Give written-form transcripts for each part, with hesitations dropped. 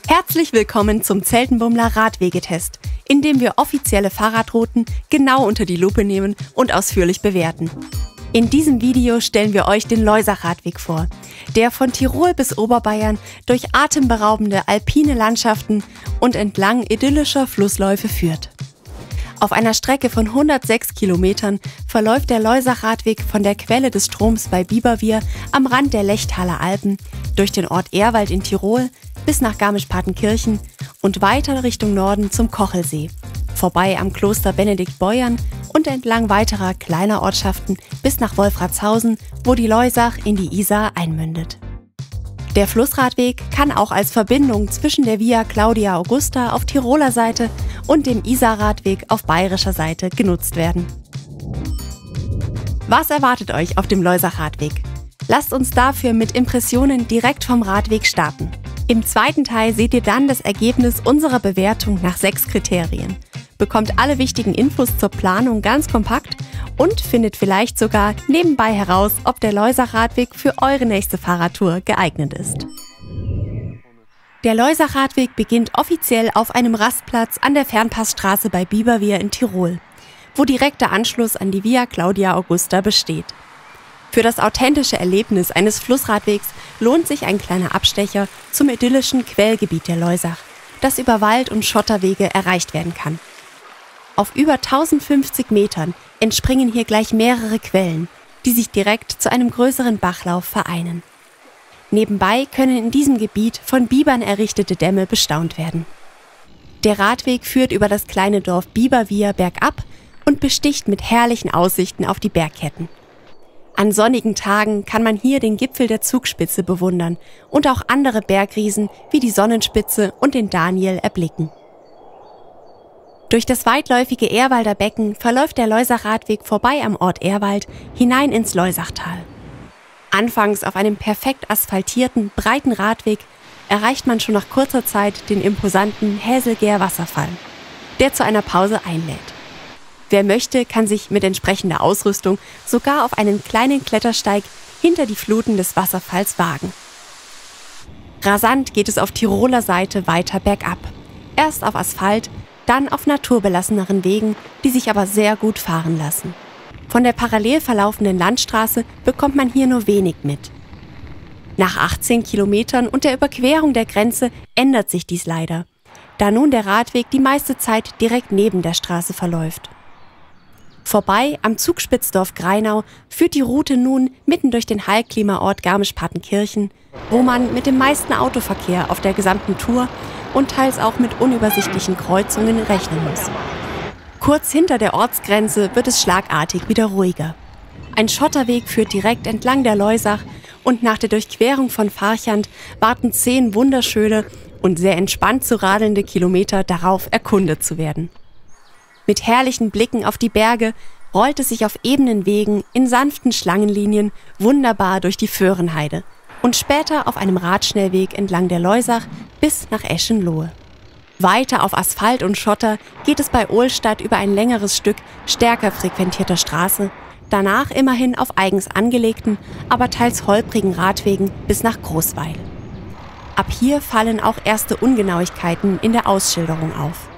Herzlich willkommen zum Zeltenbummler Radwegetest, in dem wir offizielle Fahrradrouten genau unter die Lupe nehmen und ausführlich bewerten. In diesem Video stellen wir euch den Loisach-Radweg vor, der von Tirol bis Oberbayern durch atemberaubende alpine Landschaften und entlang idyllischer Flussläufe führt. Auf einer Strecke von 106 Kilometern verläuft der Loisach-Radweg von der Quelle des Stroms bei Biberwier am Rand der Lechtaler Alpen durch den Ort Ehrwald in Tirol bis nach Garmisch-Partenkirchen und weiter Richtung Norden zum Kochelsee, vorbei am Kloster Benediktbeuern und entlang weiterer kleiner Ortschaften bis nach Wolfratshausen, wo die Loisach in die Isar einmündet. Der Flussradweg kann auch als Verbindung zwischen der Via Claudia Augusta auf Tiroler Seite und dem Isarradweg auf bayerischer Seite genutzt werden. Was erwartet euch auf dem Loisach-Radweg? Lasst uns dafür mit Impressionen direkt vom Radweg starten. Im zweiten Teil seht ihr dann das Ergebnis unserer Bewertung nach 6 Kriterien, bekommt alle wichtigen Infos zur Planung ganz kompakt und findet vielleicht sogar nebenbei heraus, ob der Loisach-Radweg für eure nächste Fahrradtour geeignet ist. Der Loisach-Radweg beginnt offiziell auf einem Rastplatz an der Fernpassstraße bei Biberwier in Tirol, wo direkter Anschluss an die Via Claudia Augusta besteht. Für das authentische Erlebnis eines Flussradwegs lohnt sich ein kleiner Abstecher zum idyllischen Quellgebiet der Loisach, das über Wald- und Schotterwege erreicht werden kann. Auf über 1050 Metern entspringen hier gleich mehrere Quellen, die sich direkt zu einem größeren Bachlauf vereinen. Nebenbei können in diesem Gebiet von Bibern errichtete Dämme bestaunt werden. Der Radweg führt über das kleine Dorf Biberwier bergab und besticht mit herrlichen Aussichten auf die Bergketten. An sonnigen Tagen kann man hier den Gipfel der Zugspitze bewundern und auch andere Bergriesen wie die Sonnenspitze und den Daniel erblicken. Durch das weitläufige Ehrwalder Becken verläuft der Loisach-Radweg vorbei am Ort Ehrwald hinein ins Loisachtal. Anfangs auf einem perfekt asphaltierten, breiten Radweg erreicht man schon nach kurzer Zeit den imposanten Häselger Wasserfall, der zu einer Pause einlädt. Wer möchte, kann sich mit entsprechender Ausrüstung sogar auf einen kleinen Klettersteig hinter die Fluten des Wasserfalls wagen. Rasant geht es auf Tiroler Seite weiter bergab. Erst auf Asphalt, dann auf naturbelasseneren Wegen, die sich aber sehr gut fahren lassen. Von der parallel verlaufenden Landstraße bekommt man hier nur wenig mit. Nach 18 Kilometern und der Überquerung der Grenze ändert sich dies leider, da nun der Radweg die meiste Zeit direkt neben der Straße verläuft. Vorbei am Zugspitzdorf Greinau führt die Route nun mitten durch den Heilklimaort Garmisch-Partenkirchen, wo man mit dem meisten Autoverkehr auf der gesamten Tour und teils auch mit unübersichtlichen Kreuzungen rechnen muss. Kurz hinter der Ortsgrenze wird es schlagartig wieder ruhiger. Ein Schotterweg führt direkt entlang der Loisach und nach der Durchquerung von Farchant warten 10 wunderschöne und sehr entspannt zu radelnde Kilometer darauf, erkundet zu werden. Mit herrlichen Blicken auf die Berge rollt es sich auf ebenen Wegen in sanften Schlangenlinien wunderbar durch die Föhrenheide und später auf einem Radschnellweg entlang der Loisach bis nach Eschenlohe. Weiter auf Asphalt und Schotter geht es bei Ohlstadt über ein längeres Stück stärker frequentierter Straße, danach immerhin auf eigens angelegten, aber teils holprigen Radwegen bis nach Großweil. Ab hier fallen auch erste Ungenauigkeiten in der Ausschilderung auf.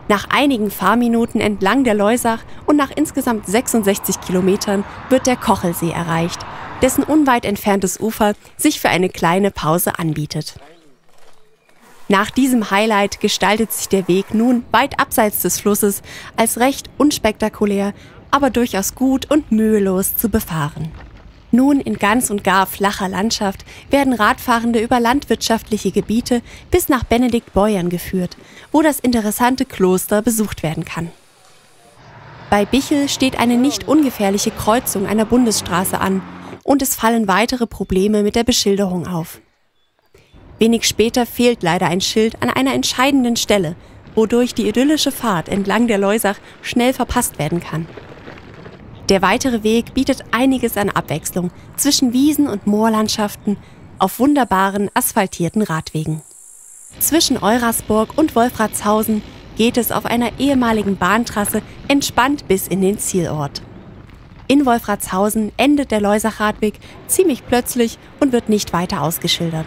Nach einigen Fahrminuten entlang der Loisach und nach insgesamt 66 Kilometern wird der Kochelsee erreicht, dessen unweit entferntes Ufer sich für eine kleine Pause anbietet. Nach diesem Highlight gestaltet sich der Weg nun weit abseits des Flusses als recht unspektakulär, aber durchaus gut und mühelos zu befahren. Nun in ganz und gar flacher Landschaft werden Radfahrende über landwirtschaftliche Gebiete bis nach Benediktbeuern geführt, wo das interessante Kloster besucht werden kann. Bei Bichl steht eine nicht ungefährliche Kreuzung einer Bundesstraße an und es fallen weitere Probleme mit der Beschilderung auf. Wenig später fehlt leider ein Schild an einer entscheidenden Stelle, wodurch die idyllische Fahrt entlang der Loisach schnell verpasst werden kann. Der weitere Weg bietet einiges an Abwechslung zwischen Wiesen- und Moorlandschaften auf wunderbaren asphaltierten Radwegen. Zwischen Eurasburg und Wolfratshausen geht es auf einer ehemaligen Bahntrasse entspannt bis in den Zielort. In Wolfratshausen endet der Loisach-Radweg ziemlich plötzlich und wird nicht weiter ausgeschildert.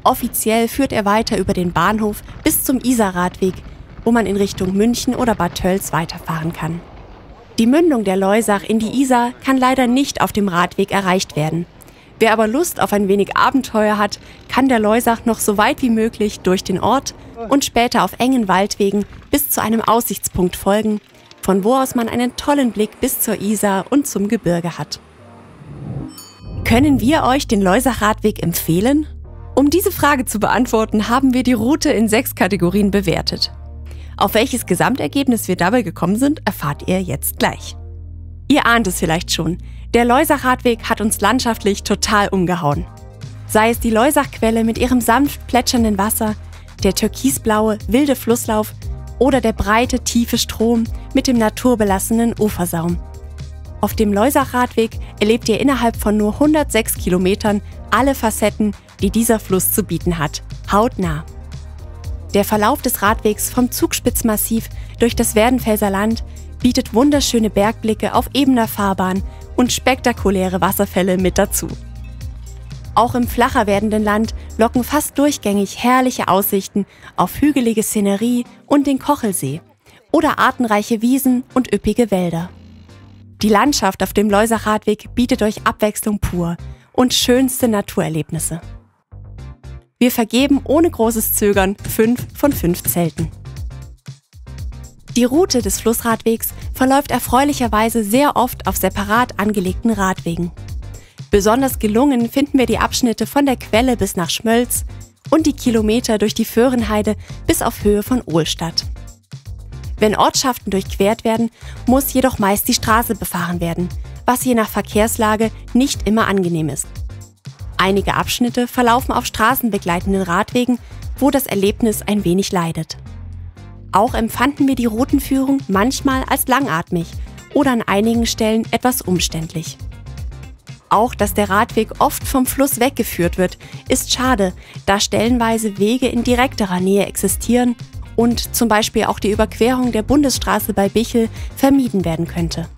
Offiziell führt er weiter über den Bahnhof bis zum Isarradweg, wo man in Richtung München oder Bad Tölz weiterfahren kann. Die Mündung der Loisach in die Isar kann leider nicht auf dem Radweg erreicht werden. Wer aber Lust auf ein wenig Abenteuer hat, kann der Loisach noch so weit wie möglich durch den Ort und später auf engen Waldwegen bis zu einem Aussichtspunkt folgen, von wo aus man einen tollen Blick bis zur Isar und zum Gebirge hat. Können wir euch den Loisach-Radweg empfehlen? Um diese Frage zu beantworten, haben wir die Route in 6 Kategorien bewertet. Auf welches Gesamtergebnis wir dabei gekommen sind, erfahrt ihr jetzt gleich. Ihr ahnt es vielleicht schon, der Loisach-Radweg hat uns landschaftlich total umgehauen. Sei es die Loisachquelle mit ihrem sanft plätschernden Wasser, der türkisblaue, wilde Flusslauf oder der breite, tiefe Strom mit dem naturbelassenen Ufersaum. Auf dem Loisach-Radweg erlebt ihr innerhalb von nur 106 Kilometern alle Facetten, die dieser Fluss zu bieten hat, hautnah. Der Verlauf des Radwegs vom Zugspitzmassiv durch das Werdenfelser Land bietet wunderschöne Bergblicke auf ebener Fahrbahn und spektakuläre Wasserfälle mit dazu. Auch im flacher werdenden Land locken fast durchgängig herrliche Aussichten auf hügelige Szenerie und den Kochelsee oder artenreiche Wiesen und üppige Wälder. Die Landschaft auf dem Loisach-Radweg bietet euch Abwechslung pur und schönste Naturerlebnisse. Wir vergeben ohne großes Zögern 5 von 5 Zelten. Die Route des Flussradwegs verläuft erfreulicherweise sehr oft auf separat angelegten Radwegen. Besonders gelungen finden wir die Abschnitte von der Quelle bis nach Schmölz und die Kilometer durch die Föhrenheide bis auf Höhe von Ohlstadt. Wenn Ortschaften durchquert werden, muss jedoch meist die Straße befahren werden, was je nach Verkehrslage nicht immer angenehm ist. Einige Abschnitte verlaufen auf straßenbegleitenden Radwegen, wo das Erlebnis ein wenig leidet. Auch empfanden wir die Routenführung manchmal als langatmig oder an einigen Stellen etwas umständlich. Auch, dass der Radweg oft vom Fluss weggeführt wird, ist schade, da stellenweise Wege in direkterer Nähe existieren und zum Beispiel auch die Überquerung der Bundesstraße bei Bichl vermieden werden könnte.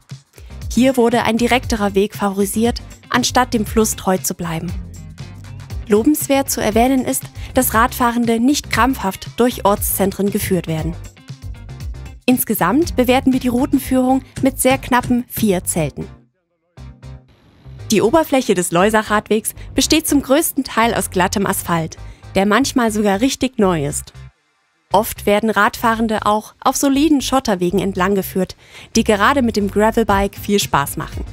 Hier wurde ein direkterer Weg favorisiert, anstatt dem Fluss treu zu bleiben. Lobenswert zu erwähnen ist, dass Radfahrende nicht krampfhaft durch Ortszentren geführt werden. Insgesamt bewerten wir die Routenführung mit sehr knappen 4 Zelten. Die Oberfläche des Loisach-Radwegs besteht zum größten Teil aus glattem Asphalt, der manchmal sogar richtig neu ist. Oft werden Radfahrende auch auf soliden Schotterwegen entlanggeführt, die gerade mit dem Gravelbike viel Spaß machen.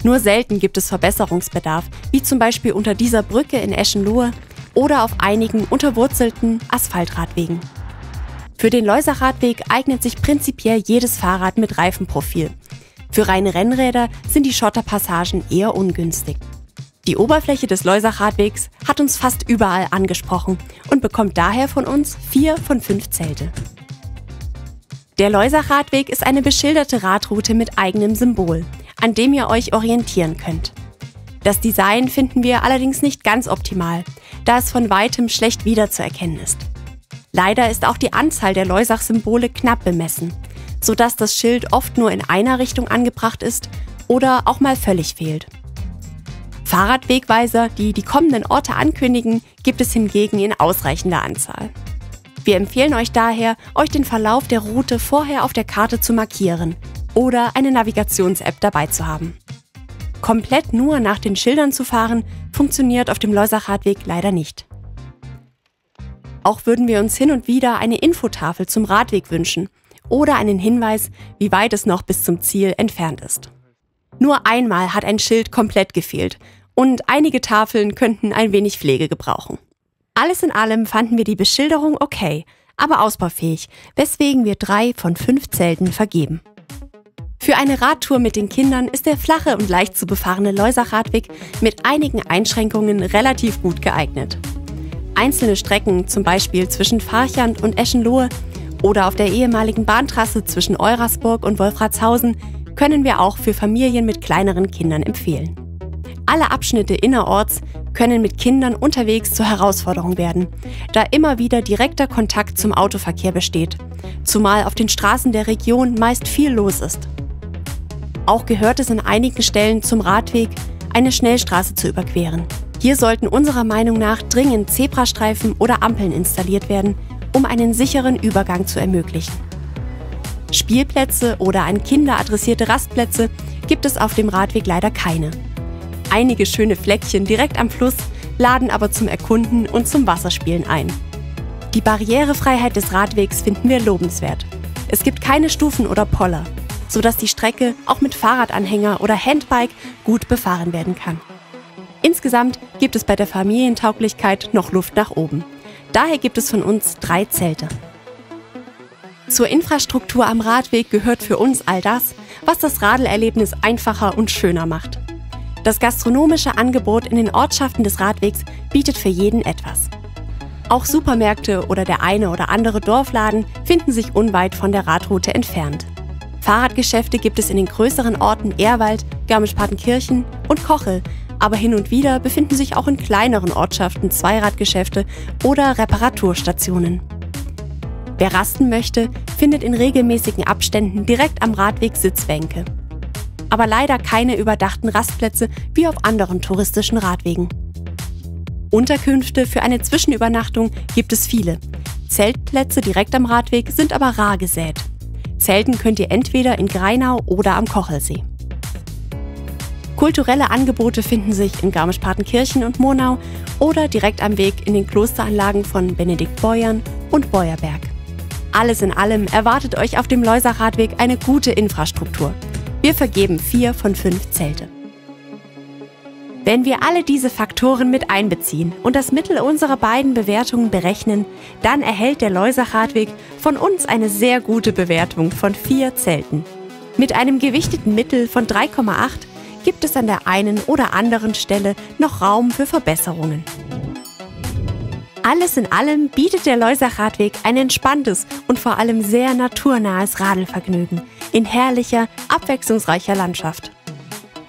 Nur selten gibt es Verbesserungsbedarf, wie zum Beispiel unter dieser Brücke in Eschenlohe oder auf einigen unterwurzelten Asphaltradwegen. Für den Loisach-Radweg eignet sich prinzipiell jedes Fahrrad mit Reifenprofil. Für reine Rennräder sind die Schotterpassagen eher ungünstig. Die Oberfläche des Loisach-Radwegs hat uns fast überall angesprochen und bekommt daher von uns 4 von 5 Zelte. Der Loisach-Radweg ist eine beschilderte Radroute mit eigenem Symbol, an dem ihr euch orientieren könnt. Das Design finden wir allerdings nicht ganz optimal, da es von weitem schlecht wiederzuerkennen ist. Leider ist auch die Anzahl der Loisach-Symbole knapp bemessen, sodass das Schild oft nur in einer Richtung angebracht ist oder auch mal völlig fehlt. Fahrradwegweiser, die die kommenden Orte ankündigen, gibt es hingegen in ausreichender Anzahl. Wir empfehlen euch daher, euch den Verlauf der Route vorher auf der Karte zu markieren oder eine Navigations-App dabei zu haben. Komplett nur nach den Schildern zu fahren, funktioniert auf dem Loisach-Radweg leider nicht. Auch würden wir uns hin und wieder eine Infotafel zum Radweg wünschen oder einen Hinweis, wie weit es noch bis zum Ziel entfernt ist. Nur einmal hat ein Schild komplett gefehlt und einige Tafeln könnten ein wenig Pflege gebrauchen. Alles in allem fanden wir die Beschilderung okay, aber ausbaufähig, weswegen wir 3 von 5 Zelten vergeben. Für eine Radtour mit den Kindern ist der flache und leicht zu befahrene Loisach-Radweg mit einigen Einschränkungen relativ gut geeignet. Einzelne Strecken, zum Beispiel zwischen Farchant und Eschenlohe oder auf der ehemaligen Bahntrasse zwischen Eurasburg und Wolfratshausen, können wir auch für Familien mit kleineren Kindern empfehlen. Alle Abschnitte innerorts können mit Kindern unterwegs zur Herausforderung werden, da immer wieder direkter Kontakt zum Autoverkehr besteht, zumal auf den Straßen der Region meist viel los ist. Auch gehört es an einigen Stellen zum Radweg, eine Schnellstraße zu überqueren. Hier sollten unserer Meinung nach dringend Zebrastreifen oder Ampeln installiert werden, um einen sicheren Übergang zu ermöglichen. Spielplätze oder an Kinder adressierte Rastplätze gibt es auf dem Radweg leider keine. Einige schöne Fleckchen direkt am Fluss laden aber zum Erkunden und zum Wasserspielen ein. Die Barrierefreiheit des Radwegs finden wir lobenswert. Es gibt keine Stufen oder Poller, sodass die Strecke auch mit Fahrradanhänger oder Handbike gut befahren werden kann. Insgesamt gibt es bei der Familientauglichkeit noch Luft nach oben. Daher gibt es von uns 3 Zelte. Zur Infrastruktur am Radweg gehört für uns all das, was das Radlerlebnis einfacher und schöner macht. Das gastronomische Angebot in den Ortschaften des Radwegs bietet für jeden etwas. Auch Supermärkte oder der eine oder andere Dorfladen finden sich unweit von der Radroute entfernt. Fahrradgeschäfte gibt es in den größeren Orten Ehrwald, Garmisch-Partenkirchen und Kochel, aber hin und wieder befinden sich auch in kleineren Ortschaften Zweiradgeschäfte oder Reparaturstationen. Wer rasten möchte, findet in regelmäßigen Abständen direkt am Radweg Sitzbänke. Aber leider keine überdachten Rastplätze wie auf anderen touristischen Radwegen. Unterkünfte für eine Zwischenübernachtung gibt es viele. Zeltplätze direkt am Radweg sind aber rar gesät. Zelten könnt ihr entweder in Greinau oder am Kochelsee. Kulturelle Angebote finden sich in Garmisch-Partenkirchen und Murnau oder direkt am Weg in den Klosteranlagen von Benedikt Beuern und Beuerberg. Alles in allem erwartet euch auf dem Loisach-Radweg eine gute Infrastruktur. Wir vergeben 4 von 5 Zelte. Wenn wir alle diese Faktoren mit einbeziehen und das Mittel unserer beiden Bewertungen berechnen, dann erhält der Loisach-Radweg von uns eine sehr gute Bewertung von 4 Zelten. Mit einem gewichteten Mittel von 3,8 gibt es an der einen oder anderen Stelle noch Raum für Verbesserungen. Alles in allem bietet der Loisach-Radweg ein entspanntes und vor allem sehr naturnahes Radelvergnügen in herrlicher, abwechslungsreicher Landschaft.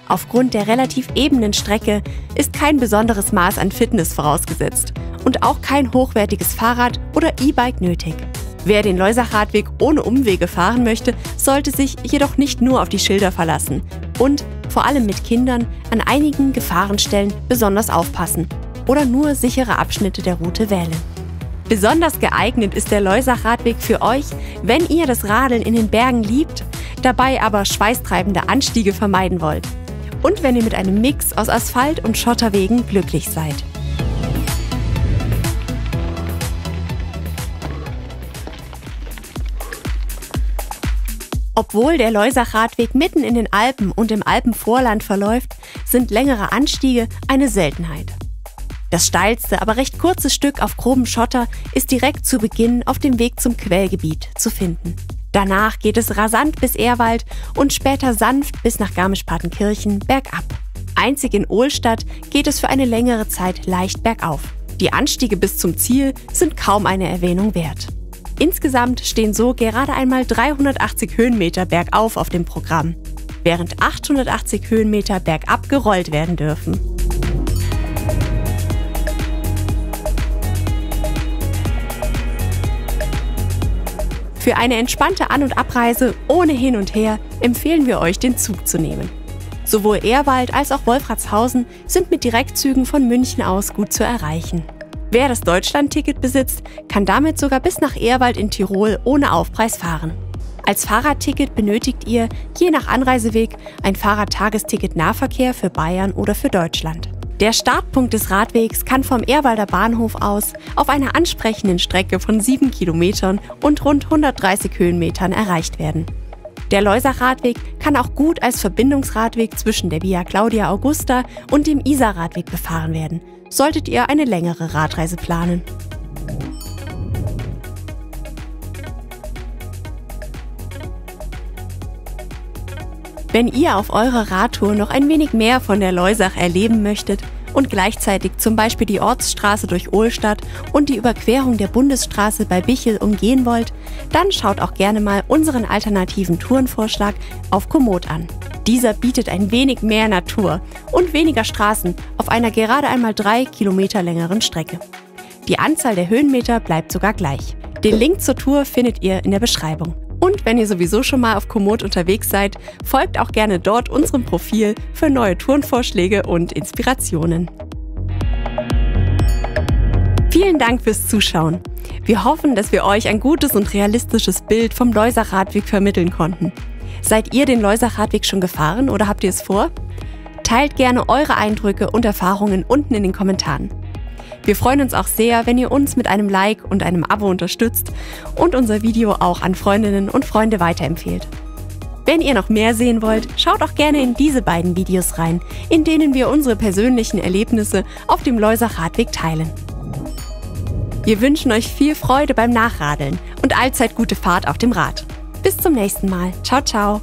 Aufgrund der relativ ebenen Strecke ist kein besonderes Maß an Fitness vorausgesetzt und auch kein hochwertiges Fahrrad oder E-Bike nötig. Wer den Loisach-Radweg ohne Umwege fahren möchte, sollte sich jedoch nicht nur auf die Schilder verlassen und, vor allem mit Kindern, an einigen Gefahrenstellen besonders aufpassen oder nur sichere Abschnitte der Route wählen. Besonders geeignet ist der Loisach-Radweg für euch, wenn ihr das Radeln in den Bergen liebt, dabei aber schweißtreibende Anstiege vermeiden wollt. Und wenn ihr mit einem Mix aus Asphalt- und Schotterwegen glücklich seid. Obwohl der Loisach-Radweg mitten in den Alpen und im Alpenvorland verläuft, sind längere Anstiege eine Seltenheit. Das steilste, aber recht kurze Stück auf grobem Schotter ist direkt zu Beginn auf dem Weg zum Quellgebiet zu finden. Danach geht es rasant bis Ehrwald und später sanft bis nach Garmisch-Partenkirchen bergab. Einzig in Ohlstadt geht es für eine längere Zeit leicht bergauf. Die Anstiege bis zum Ziel sind kaum eine Erwähnung wert. Insgesamt stehen so gerade einmal 380 Höhenmeter bergauf auf dem Programm, während 880 Höhenmeter bergab gerollt werden dürfen. Für eine entspannte An- und Abreise ohne Hin und Her empfehlen wir euch, den Zug zu nehmen. Sowohl Ehrwald als auch Wolfratshausen sind mit Direktzügen von München aus gut zu erreichen. Wer das Deutschland-Ticket besitzt, kann damit sogar bis nach Ehrwald in Tirol ohne Aufpreis fahren. Als Fahrradticket benötigt ihr, je nach Anreiseweg, ein Fahrradtagesticket Nahverkehr für Bayern oder für Deutschland. Der Startpunkt des Radwegs kann vom Ehrwalder Bahnhof aus auf einer ansprechenden Strecke von 7 Kilometern und rund 130 Höhenmetern erreicht werden. Der Loisach-Radweg kann auch gut als Verbindungsradweg zwischen der Via Claudia Augusta und dem Isarradweg befahren werden, solltet ihr eine längere Radreise planen. Wenn ihr auf eurer Radtour noch ein wenig mehr von der Loisach erleben möchtet und gleichzeitig zum Beispiel die Ortsstraße durch Ohlstadt und die Überquerung der Bundesstraße bei Bichl umgehen wollt, dann schaut auch gerne mal unseren alternativen Tourenvorschlag auf Komoot an. Dieser bietet ein wenig mehr Natur und weniger Straßen auf einer gerade einmal 3 Kilometer längeren Strecke. Die Anzahl der Höhenmeter bleibt sogar gleich. Den Link zur Tour findet ihr in der Beschreibung. Und wenn ihr sowieso schon mal auf Komoot unterwegs seid, folgt auch gerne dort unserem Profil für neue Tourenvorschläge und Inspirationen. Vielen Dank fürs Zuschauen. Wir hoffen, dass wir euch ein gutes und realistisches Bild vom Loisach-Radweg vermitteln konnten. Seid ihr den Loisach-Radweg schon gefahren oder habt ihr es vor? Teilt gerne eure Eindrücke und Erfahrungen unten in den Kommentaren. Wir freuen uns auch sehr, wenn ihr uns mit einem Like und einem Abo unterstützt und unser Video auch an Freundinnen und Freunde weiterempfehlt. Wenn ihr noch mehr sehen wollt, schaut auch gerne in diese beiden Videos rein, in denen wir unsere persönlichen Erlebnisse auf dem Loisach-Radweg teilen. Wir wünschen euch viel Freude beim Nachradeln und allzeit gute Fahrt auf dem Rad. Bis zum nächsten Mal. Ciao, ciao.